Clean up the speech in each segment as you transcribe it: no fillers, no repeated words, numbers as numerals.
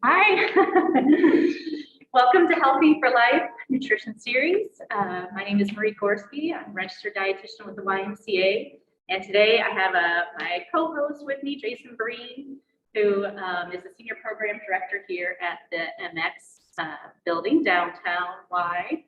Hi, welcome to Healthy for Life Nutrition Series. My name is Gorski. I'm a registered dietitian with the YMCA. And today I have my co-host with me, Jason Breen, who is the senior program director here at the MX building downtown Y.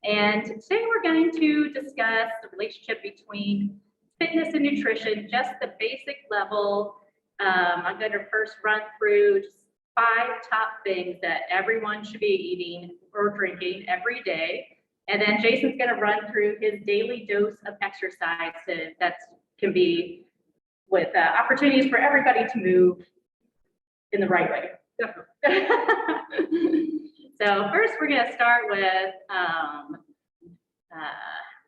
And today we're going to discuss the relationship between fitness and nutrition, just the basic level. I'm going to first run through just 5 top things that everyone should be eating or drinking every day. And then Jason's going to run through his daily dose of exercise that can be with opportunities for everybody to move in the right way. So first we're going to start with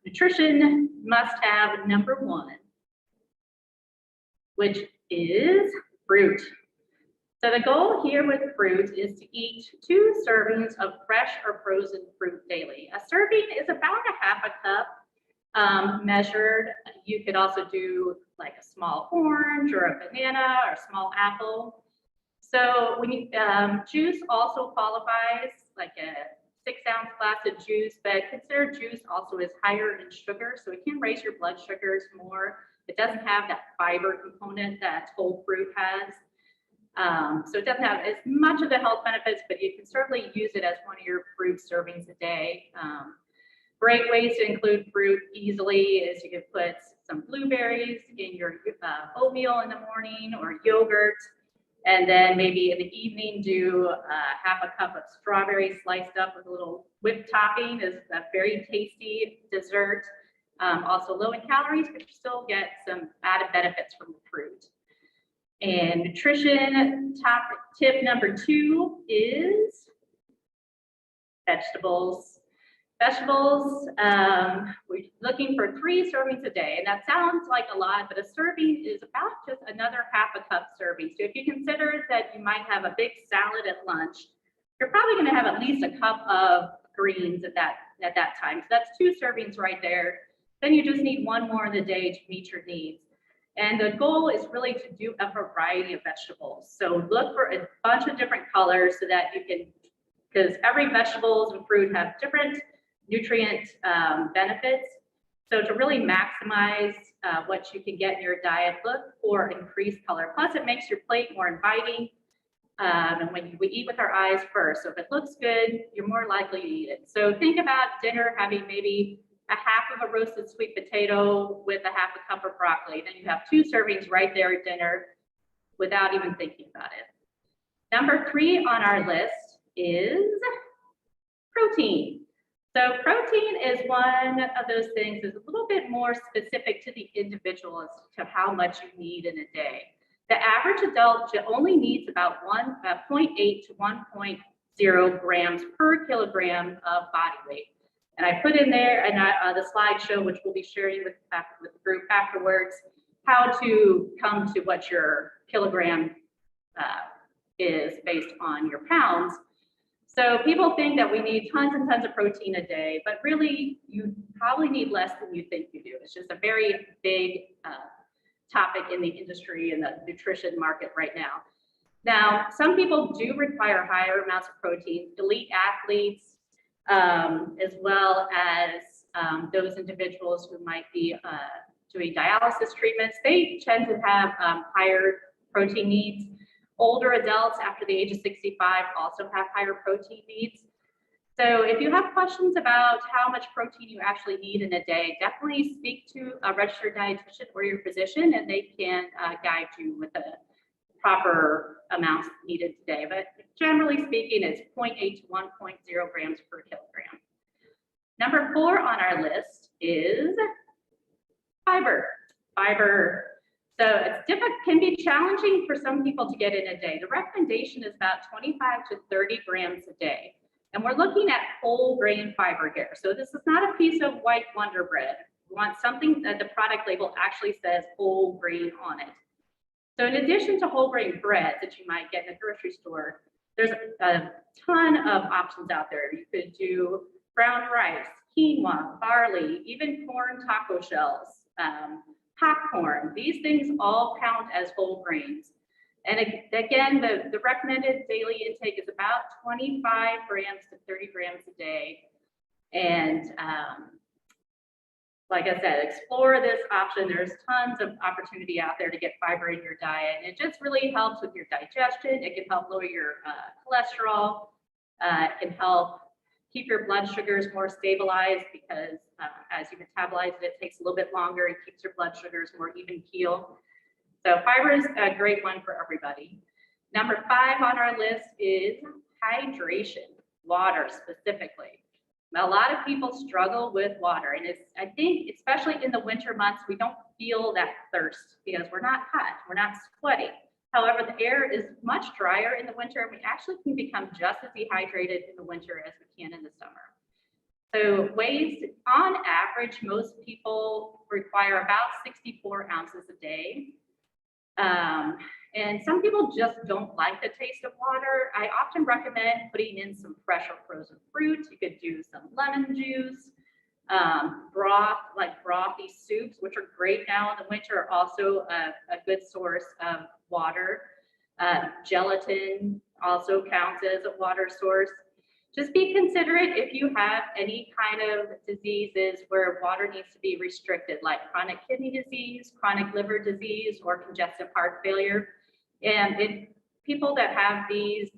nutrition must-have number 1, which is fruit. So the goal here with fruit is to eat 2 servings of fresh or frozen fruit daily. A serving is about a half a cup measured. You could also do like a small orange or a banana or a small apple. So when you, juice also qualifies, like a 6-ounce glass of juice, but consider juice also is higher in sugar, so it can raise your blood sugars more. It doesn't have that fiber component that whole fruit has. So it doesn't have as much of the health benefits, but you can certainly use it as one of your fruit servings a day. Great ways to include fruit easily is you could put some blueberries in your oatmeal in the morning or yogurt, and then maybe in the evening do half a cup of strawberries sliced up with a little whipped topping. Is a very tasty dessert. Also low in calories, but you still get some added benefits from the fruit. And nutrition top tip number 2 is vegetables. Vegetables, we're looking for 3 servings a day, and that sounds like a lot, but a serving is about just another half a cup serving. So if you consider that you might have a big salad at lunch, you're probably going to have at least a cup of greens at that time. So that's 2 servings right there. Then you just need 1 more in the day to meet your needs. And the goal is really to do a variety of vegetables. So look for a bunch of different colors so that you can, because every vegetables and fruit have different nutrient benefits. So to really maximize what you can get in your diet, look for increased color. Plus it makes your plate more inviting. And when we eat with our eyes first, so if it looks good, you're more likely to eat it. So think about dinner having maybe a half of a roasted sweet potato with a half a cup of broccoli. Then you have 2 servings right there at dinner without even thinking about it. Number 3 on our list is protein. So protein is one of those things that's a little bit more specific to the individual as to how much you need in a day. The average adult only needs about 0.8 to 1.0 grams per kilogram of body weight. And I put in there and the slideshow, which we'll be sharing with the group afterwards, how to come to what your kilogram is based on your pounds. So people think that we need tons and tons of protein a day, but really you probably need less than you think you do. It's just a very big topic in the industry and the nutrition market right now. Now, some people do require higher amounts of protein. Elite athletes, as well as those individuals who might be doing dialysis treatments, they tend to have higher protein needs. Older adults after the age of 65 also have higher protein needs. So if you have questions about how much protein you actually need in a day, definitely speak to a registered dietitian or your physician, and they can guide you with the proper amounts needed today. But generally speaking, it's 0.8 to 1.0 grams per kilogram. Number 4 on our list is fiber. Fiber. So it's difficult, can be challenging for some people to get in a day. The recommendation is about 25 to 30 grams a day. And we're looking at whole grain fiber here. So this is not a piece of white Wonder Bread. We want something that the product label actually says whole grain on it. So in addition to whole grain bread that you might get in the grocery store, there's a ton of options out there. You could do brown rice, quinoa, barley, even corn taco shells, popcorn. These things all count as whole grains. And again, the recommended daily intake is about 25 grams to 30 grams a day. And like I said, explore this option. There's tons of opportunity out there to get fiber in your diet. And it just really helps with your digestion. It can help lower your cholesterol. It can help keep your blood sugars more stabilized because as you metabolize it, it takes a little bit longer. It keeps your blood sugars more even keel. So fiber is a great one for everybody. Number 5 on our list is hydration, water specifically. A lot of people struggle with water, and I think especially in the winter months, we don't feel that thirst because we're not hot, we're not sweaty. However, the air is much drier in the winter, and we actually can become just as dehydrated in the winter as we can in the summer. So ways, on average, most people require about 64 ounces a day. And some people just don't like the taste of water. I often recommend putting in some fresh or frozen fruit. You could do some lemon juice, broth, like brothy soups, which are great now in the winter, are also a good source of water. Gelatin also counts as a water source. Just be considerate if you have any kind of diseases where water needs to be restricted, like chronic kidney disease, chronic liver disease, or congestive heart failure. And people that have these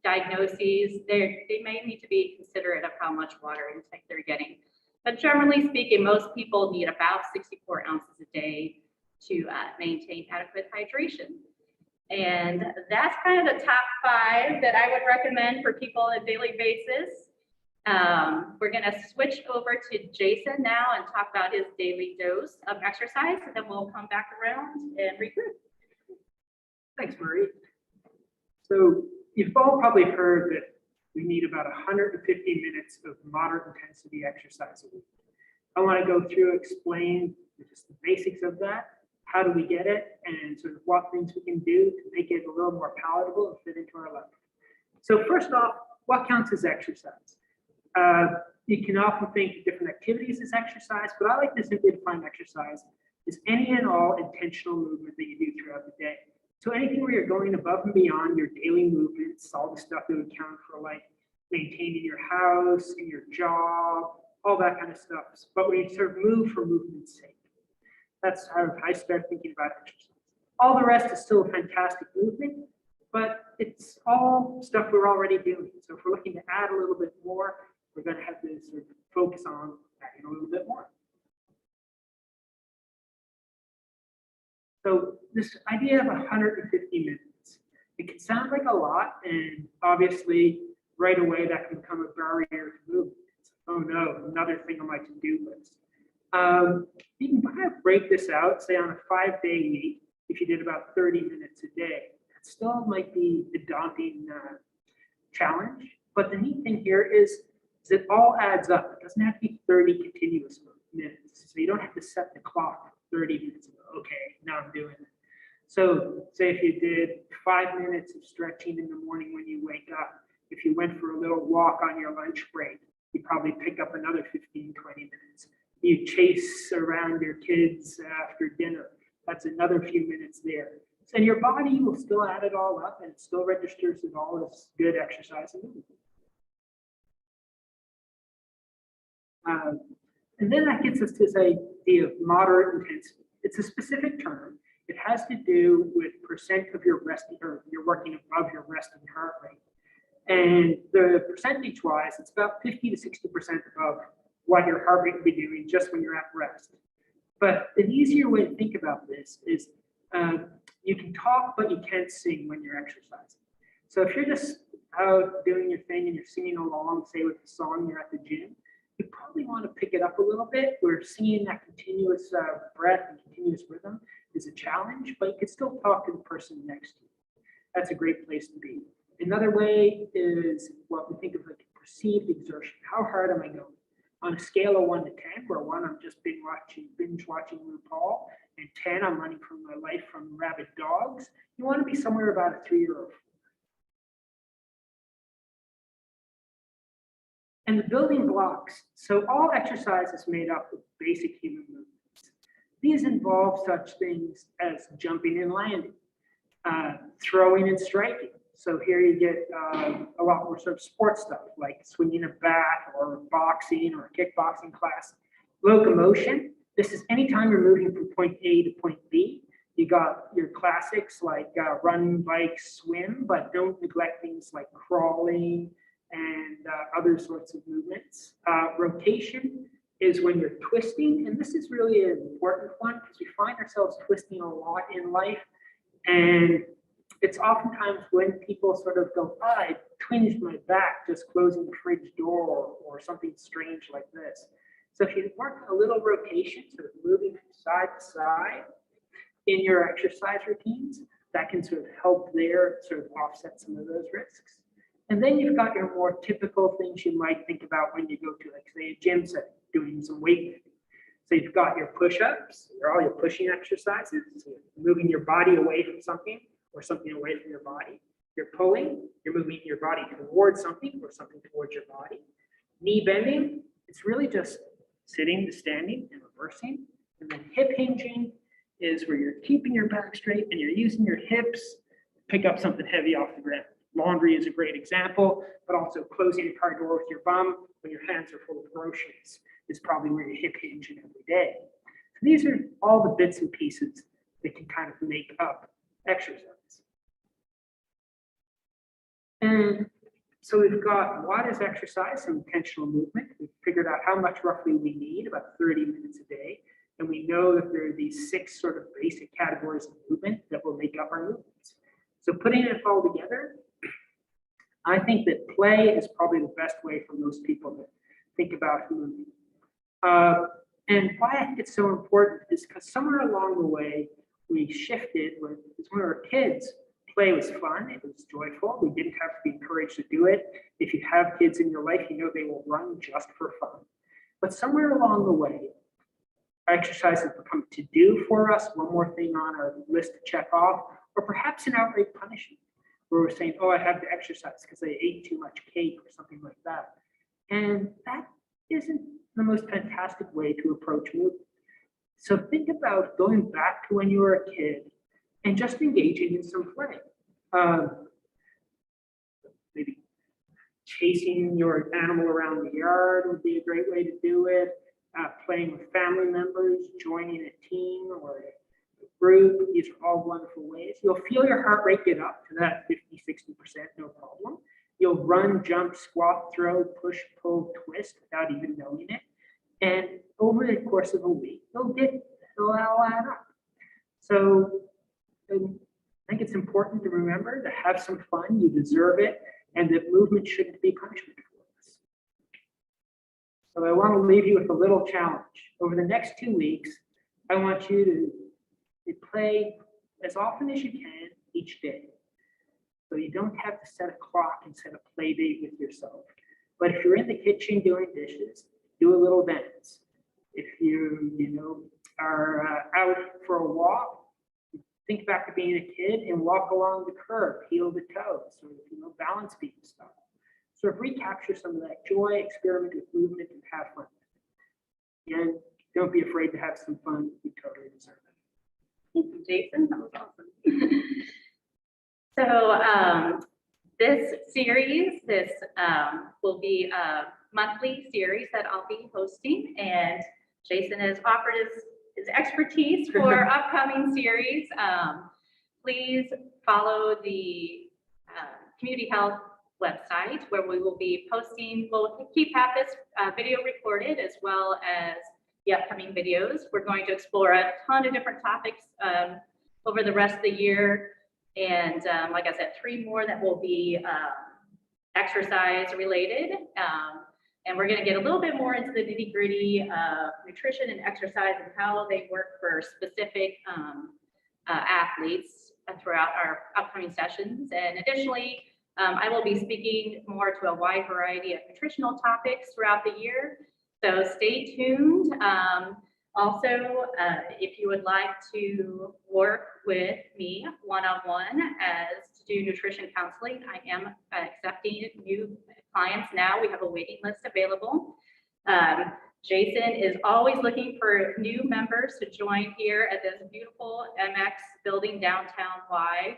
diagnoses, they may need to be considerate of how much water intake they're getting. But generally speaking, most people need about 64 ounces a day to maintain adequate hydration. And that's kind of the top 5 that I would recommend for people on a daily basis. We're going to switch over to Jason now and talk about his daily dose of exercise, and then we'll come back around and regroup. Thanks, Marie. So you've all probably heard that we need about 150 minutes of moderate intensity exercise a week. I want to go through, explain just the basics of that. How do we get it, and sort of what things we can do to make it a little more palatable and fit into our life. So first off, what counts as exercise? You can often think of different activities as exercise, but I like to simply define exercise as any and all intentional movement that you do throughout the day. So anything where you're going above and beyond your daily movements, all the stuff that would count for like maintaining your house and your job, all that kind of stuff, but where you sort of move for movement's sake. That's how I start thinking about exercise. All the rest is still a fantastic movement, but it's all stuff we're already doing. So if we're looking to add a little bit more, we're going to have to sort of focus on adding a little bit more. So this idea of 150 minutes, it can sound like a lot, and obviously right away that can become a barrier to movement. Oh no, another thing on my to-do list. You can kind of break this out, say on a 5-day week, if you did about 30 minutes a day. That still might be a daunting challenge, but the neat thing here is it all adds up. It doesn't have to be 30 continuous minutes, so you don't have to set the clock for 30 minutes and go, okay, now I'm doing it. So say if you did 5 minutes of stretching in the morning when you wake up, if you went for a little walk on your lunch break, you probably pick up another 15, 20 minutes. You chase around your kids after dinner. That's another few minutes there. So your body will still add it all up, and it still registers it all as good exercise and movement. And then that gets us to this idea of moderate intensity. It's a specific term. It has to do with percent of your resting, or you're working above your resting heart rate. And the percentage-wise, it's about 50 to 60% above what your heart rate would be doing just when you're at rest. But an easier way to think about this is you can talk, but you can't sing when you're exercising. So if you're just out doing your thing and you're singing along, say with the song, you're at the gym, you probably want to pick it up a little bit, where singing that continuous breath and continuous rhythm is a challenge, but you can still talk to the person next to you. That's a great place to be. Another way is what we think of like perceived exertion. How hard am I going? On a scale of 1 to 10, where 1 I'm just binge watching RuPaul, and 10 I'm running from my life from rabid dogs, you want to be somewhere about a 3 or a 4. And the building blocks. So all exercise is made up of basic human movements. These involve such things as jumping and landing. Throwing and striking. So here you get a lot more sort of sports stuff like swinging a bat or boxing or a kickboxing class. Locomotion. This is anytime you're moving from point A to point B. You got your classics like run, bike, swim, but don't neglect things like crawling and other sorts of movements. Rotation is when you're twisting, and this is really an important one because we find ourselves twisting a lot in life, and it's oftentimes when people sort of go, oh, I twinged my back just closing the fridge door or something strange like this. So if you work a little rotation, sort of moving from side to side in your exercise routines, that can sort of help there sort of offset some of those risks. And then you've got your more typical things you might think about when you go to, like, say, a gym setting, doing some weightlifting. So you've got your push-ups, all your pushing exercises, so you're moving your body away from something or something away from your body. You're pulling, you're moving your body towards something or something towards your body. Knee bending, it's really just sitting to standing and reversing. And then hip hinging is where you're keeping your back straight and you're using your hips to pick up something heavy off the ground. Laundry is a great example, but also closing a car door with your bum when your hands are full of groceries is probably where you hip hinging every day. So these are all the bits and pieces that can kind of make up exercise. And so we've got what is exercise, some intentional movement. We've figured out how much roughly we need, about 30 minutes a day. And we know that there are these 6 sort of basic categories of movement that will make up our movements. So putting it all together, I think that play is probably the best way for most people to think about moving. And why I think it's so important is because somewhere along the way, we shifted when we were kids. Play was fun, it was joyful. We didn't have to be encouraged to do it. If you have kids in your life, you know they will run just for fun. But somewhere along the way, exercise has become to do for us, one more thing on our list to check off, or perhaps an outright punishment, where we're saying, oh, I have to exercise because I ate too much cake or something like that. And that isn't the most fantastic way to approach movement. So think about going back to when you were a kid and just engaging in some play. Maybe chasing your animal around the yard would be a great way to do it. Playing with family members, joining a team or a group. These are all wonderful ways. You'll feel your heart rate get up to that 50, 60%, no problem. You'll run, jump, squat, throw, push, pull, twist without even knowing it. And over the course of a week, they'll all add up. So I think it's important to remember to have some fun. You deserve it, and that movement shouldn't be punishment for us. So I want to leave you with a little challenge. Over the next 2 weeks, I want you to play as often as you can each day. So you don't have to set a clock and set a play date with yourself. But if you're in the kitchen doing dishes, do a little dance. If you are out for a walk, think back to being a kid and walk along the curb, heel to toe, sort of balance beam stuff. Sort of recapture some of that joy, experiment with movement, and have fun. And don't be afraid to have some fun. You totally deserve it. Thank you, Jason. That was awesome. So this series, will be a monthly series that I'll be hosting, and Jason has offered his expertise for upcoming series. Please follow the community health website where we will be posting. We'll have this video recorded as well as the upcoming videos. We're going to explore a ton of different topics over the rest of the year. And like I said, 3 more that will be exercise related. And we're going to get a little bit more into the nitty gritty of nutrition and exercise and how they work for specific athletes throughout our upcoming sessions. And additionally, I will be speaking more to a wide variety of nutritional topics throughout the year. So stay tuned. Also, if you would like to work with me one-on-one as to do nutrition counseling, I am accepting new clients now. We have a waiting list available. Jason is always looking for new members to join here at this beautiful MX building downtown Y.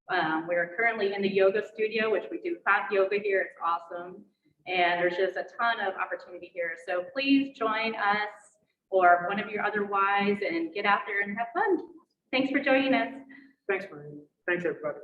We're currently in the yoga studio, which we do hot yoga here. It's awesome. And there's just a ton of opportunity here. So please join us or one of your other Ys and get out there and have fun. Thanks for joining us. Thanks, Marie. Thanks, everybody.